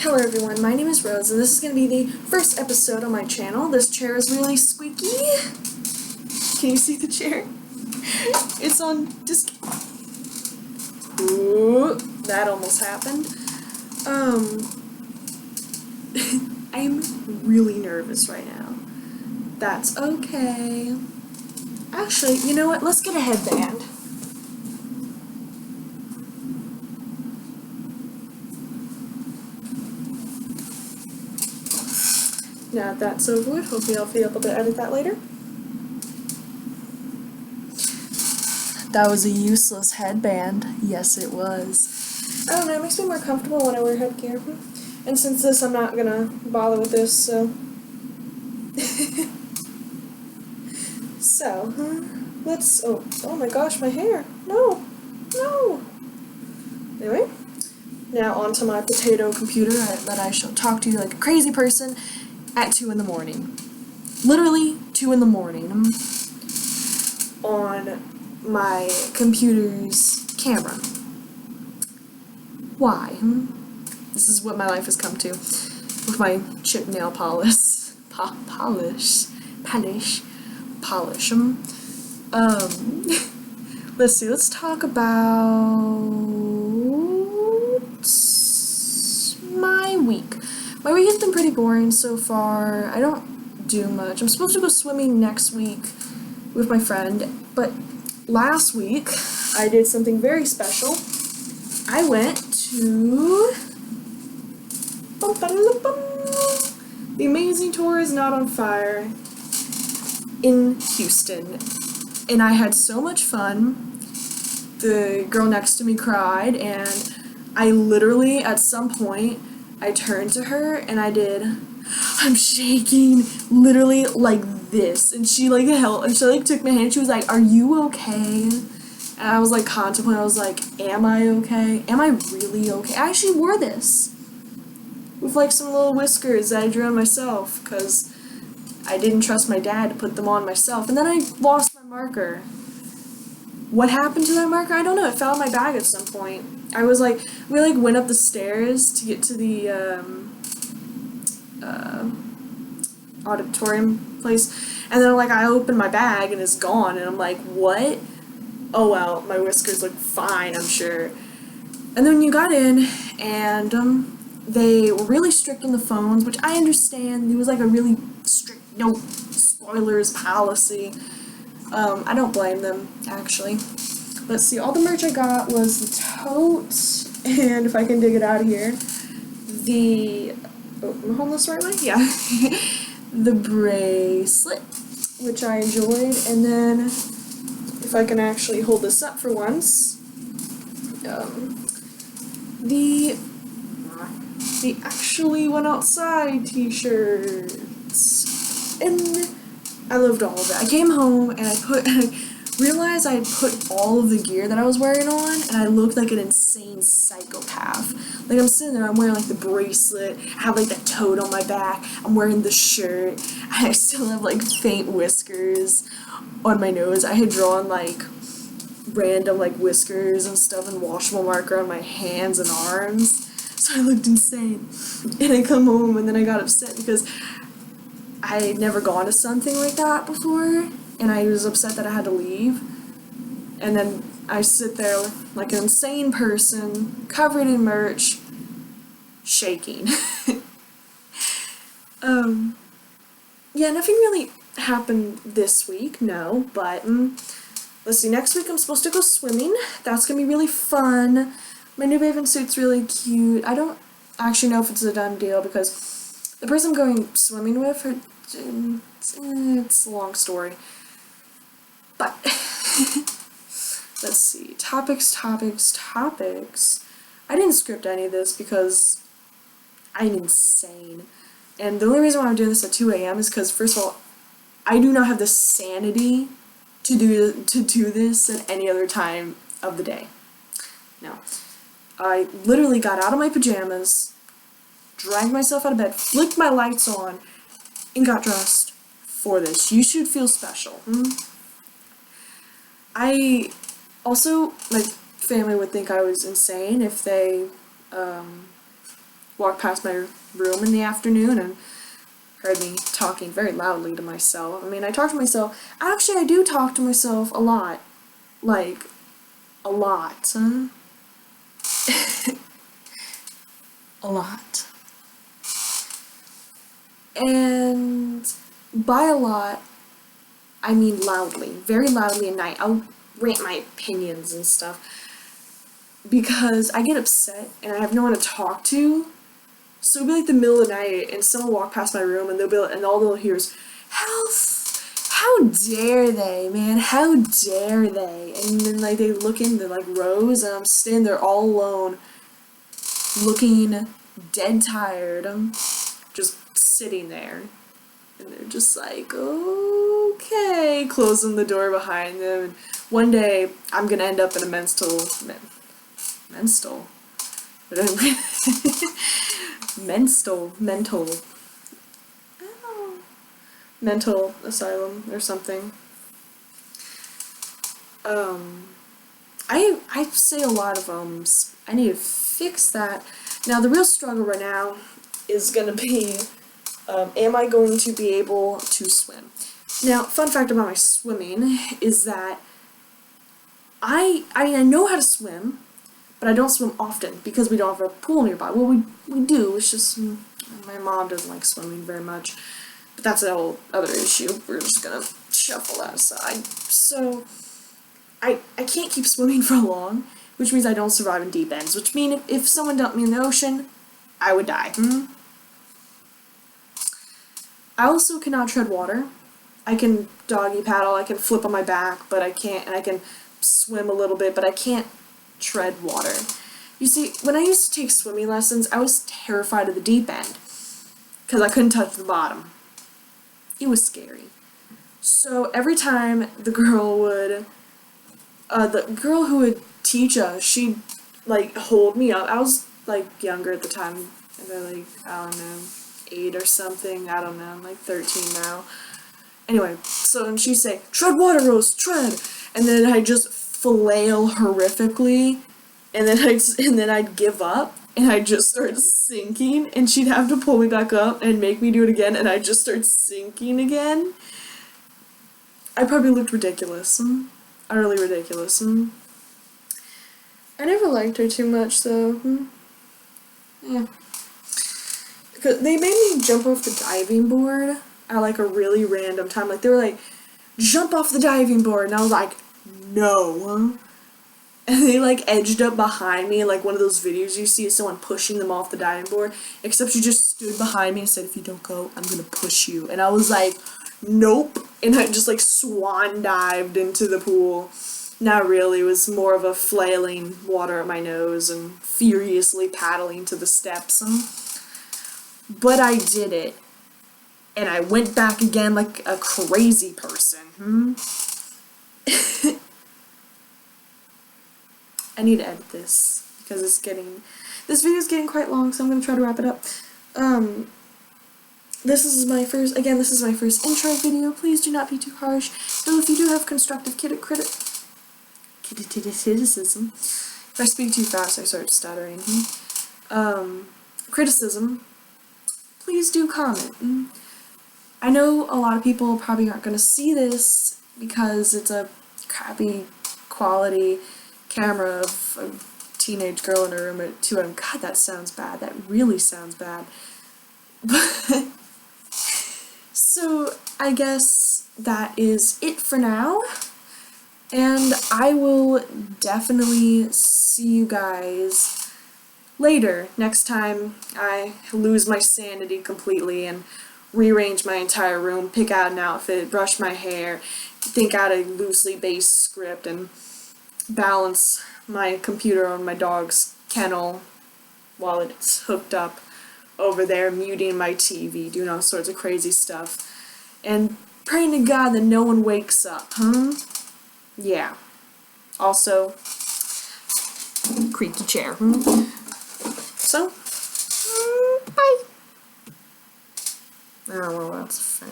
Hello everyone, my name is Rose, and this is going to be the first episode on my channel. This chair is really squeaky. Can you see the chair? It's on disc. Ooh, that almost happened. I'm really nervous right now. That's okay. Actually, you know what? Let's get a headband. Now that's over with, hopefully I'll be able to edit that later. That was a useless headband. Yes, it was. I don't know, it makes me more comfortable when I wear headgear. And since this, I'm not gonna bother with this, so... let's... Oh my gosh, my hair! No! Anyway, now onto my potato computer that I shall talk to you like a crazy person at 2 in the morning. Literally 2 in the morning. On my computer's camera. Why? This is what my life has come to. With my chip nail polish. Let's see, let's talk about my week. My week has been pretty boring so far. I don't do much. I'm supposed to go swimming next week with my friend, but last week I did something very special. I went to the Amazing Tour is Not on Fire in Houston, and I had so much fun. The girl next to me cried, and I literally, at some point, I turned to her and I'm shaking, literally like this, and she took my hand and she was like, "Are you okay?" And I was like contemplating, I was like, am I okay? Am I really okay? I actually wore this with like some little whiskers that I drew on myself because I didn't trust my dad to put them on myself, and then I lost my marker. What happened to that marker? I don't know. It fell in my bag at some point. We went up the stairs to get to the auditorium place, and then I opened my bag and it's gone, and I'm like, what? Oh well, my whiskers look fine, I'm sure. And then you got in, and they were really strict on the phones, which I understand. There was like a really strict no spoilers policy. I don't blame them, actually. Let's see, all the merch I got was the tote, and if I can dig it out of here, am I holding this the right way? Yeah. The bracelet, which I enjoyed, and then, if I can actually hold this up for once, the Actually Went Outside t-shirts, and I loved all of it. I came home and I realized I had put all of the gear that I was wearing on, and I looked like an insane psychopath. Like, I'm sitting there, I'm wearing like the bracelet, I have like the tote on my back, I'm wearing the shirt, I still have like faint whiskers on my nose. I had drawn like random like whiskers and stuff and washable marker on my hands and arms, so I looked insane. And I come home and then I got upset because I had never gone to something like that before, and I was upset that I had to leave. And then I sit there like an insane person, covered in merch, shaking. Yeah, nothing really happened this week, no, but let's see, next week I'm supposed to go swimming. That's gonna be really fun. My new bathing suit's really cute. I don't actually know if it's a done deal because the person I'm going swimming with, it's a long story. But, let's see, topics. I didn't script any of this because I'm insane. And the only reason why I'm doing this at 2 a.m. is because, first of all, I do not have the sanity to do this at any other time of the day. No. I literally got out of my pajamas, dragged myself out of bed, flicked my lights on, and got dressed for this. You should feel special. I also, family would think I was insane if they walked past my room in the afternoon and heard me talking very loudly to myself. I mean, I talk to myself. Actually, I do talk to myself a lot. Like, a lot. A lot. And by a lot, I mean loudly. Very loudly at night. I'll rant my opinions and stuff. Because I get upset and I have no one to talk to. So it'll be like the middle of the night and someone will walk past my room and they'll be like, and all they'll hear is, how dare they, man, how dare they? And then like they look in the like rows and I'm standing there all alone, looking dead tired. I'm just sitting there. And they're just like, okay, closing the door behind them. And one day I'm gonna end up in a mental mental asylum or something. I say a lot of ums. I need to fix that. Now the real struggle right now is gonna be, am I going to be able to swim? Now, fun fact about my swimming is that I know how to swim, but I don't swim often because we don't have a pool nearby. Well, we do, it's just my mom doesn't like swimming very much. But that's a whole other issue. We're just gonna shuffle that aside. So, I can't keep swimming for long, which means I don't survive in deep ends, which means if someone dumped me in the ocean, I would die. I also cannot tread water. I can doggy paddle, I can flip on my back, but I can't, and I can swim a little bit, but I can't tread water. You see, when I used to take swimming lessons, I was terrified of the deep end, because I couldn't touch the bottom. It was scary. So every time the girl who would teach us, she'd like hold me up. I was like younger at the time, like, I don't know, 8 or something, I don't know, I'm like 13 now. Anyway, so and she'd say, tread water, Rose, tread, and then I'd just flail horrifically, and then I'd give up, and I'd just start sinking, and she'd have to pull me back up and make me do it again, and I'd just start sinking again. I probably looked ridiculous. Utterly ridiculous. I never liked her too much, though. Yeah. Because they made me jump off the diving board at like a really random time. Like, they were like, jump off the diving board, and I was like, no. And they like edged up behind me, like one of those videos you see of someone pushing them off the diving board, except she just stood behind me and said, if you don't go, I'm gonna push you. And I was like, nope. And I just like swan dived into the pool. Not really, it was more of a flailing water at my nose and furiously paddling to the steps. But I did it. And I went back again like a crazy person. I need to edit this because this video's getting quite long, so I'm gonna try to wrap it up. This is my first intro video. Please do not be too harsh. Though if you do have constructive criticism, if I speak too fast, I start stuttering. Criticism, please do comment. I know a lot of people probably aren't gonna see this because it's a crappy quality camera of a teenage girl in a room at 2 a.m. God, that sounds bad. That really sounds bad. But so I guess that is it for now. And I will definitely see you guys later, next time I lose my sanity completely and rearrange my entire room, pick out an outfit, brush my hair, think out a loosely based script, and balance my computer on my dog's kennel while it's hooked up over there, muting my TV, doing all sorts of crazy stuff, and praying to God that no one wakes up, Yeah. Also, creaky chair, So, bye. Oh, well, that's fair.